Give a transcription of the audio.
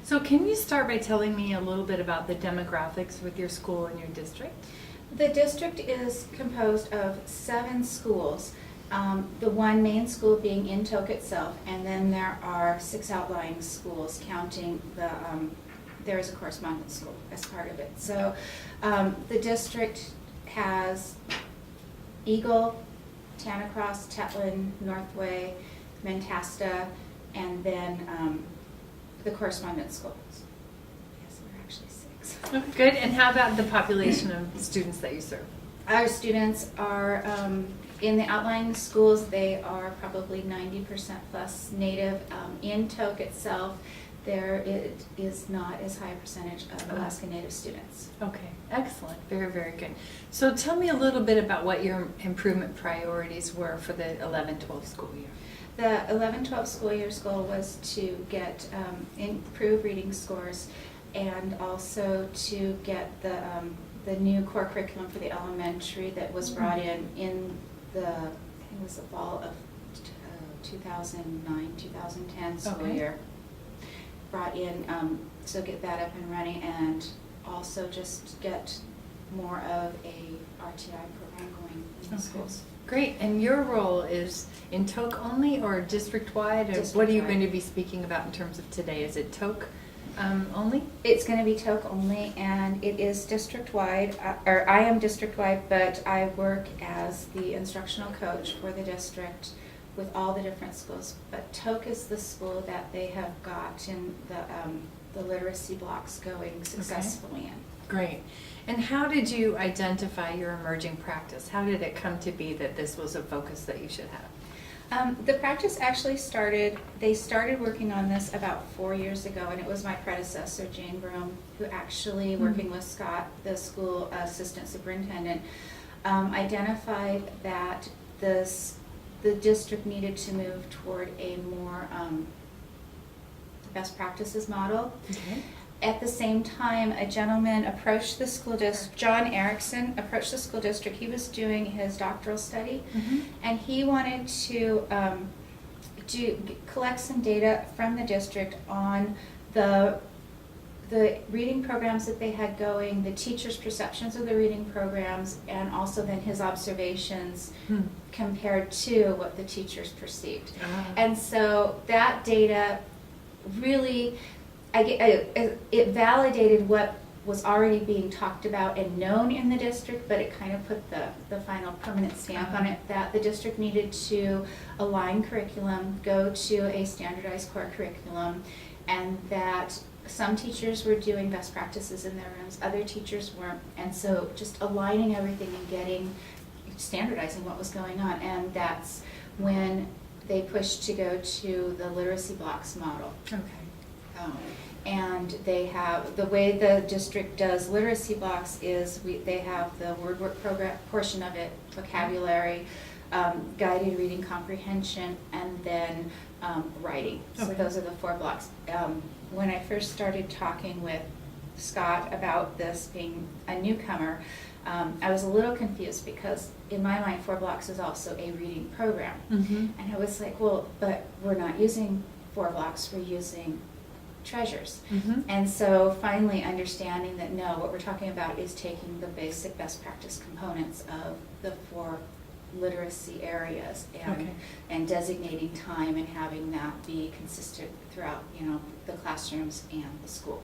So can you start by telling me a little bit about the demographics with your school and your district? The district is composed of 7 schools, the one main school being in Tok itself, and then there are 6 outlying schools counting there is a correspondence school as part of it. So the district has Eagle, Tanacross, Tetlin, Northway, Mentasta, and then the correspondence schools. Yes, we're actually 6. Good. And how about the population of students that you serve? Our students are, in the outlying schools, they are probably 90% plus native. In Tok itself, there is not as high a percentage of Alaska Native students. Okay, excellent. Very, very good. So tell me a little bit about what your improvement priorities were for the 11-12 school year. The 11-12 school year's goal was to get improved reading scores and also to get the new core curriculum for the elementary that was brought in the, I think it was the fall of 2009, 2010 school Okay. year. Brought in, so get that up and running, and also just get more of a RTI program going in the Okay. schools. Great. And your role is in Tok only or district-wide? Or what are you District-wide. going to be speaking about in terms of today? Is it Tok only? It's going to be Tok only, and it is district-wide, or I am district-wide, but I work as the instructional coach for the district with all the different schools. But Tok is the school that they have gotten the literacy blocks going successfully in. Great. And how did you identify your emerging practice? How did it come to be that this was a focus that you should have? The practice actually they started working on this about 4 years ago, and it was my predecessor, Jane Broom, who actually, working with Scott, the school assistant superintendent, identified that the district needed to move toward a more best practices model. Okay. At the same time, a gentleman approached the school district, John Erickson approached the school district. He was doing his doctoral study, and he wanted to collect some data from the district on the reading programs that they had going, the teachers' perceptions of the reading programs, and also then his observations compared to what the teachers perceived. And so that data really, it validated what was already being talked about and known in the district, but it kind of put the final permanent stamp on it that the district needed to align curriculum, go to a standardized core curriculum, and that some teachers were doing best practices in their rooms, other teachers weren't, and so just aligning everything and standardizing what was going on, and that's when they pushed to go to the literacy blocks model. Okay. And they have, the way the district does literacy blocks is they have the word work program portion of it, vocabulary, guided reading comprehension, and then writing. So Okay. those are the 4 blocks. When I first started talking with Scott about this being a newcomer, I was a little confused because in my mind 4 blocks is also a reading program. And I was like, well, but we're not using 4 blocks, we're using treasures. And so finally understanding that no, what we're talking about is taking the basic best practice components of the 4 literacy areas and designating time and having that be consistent throughout, the classrooms and the school.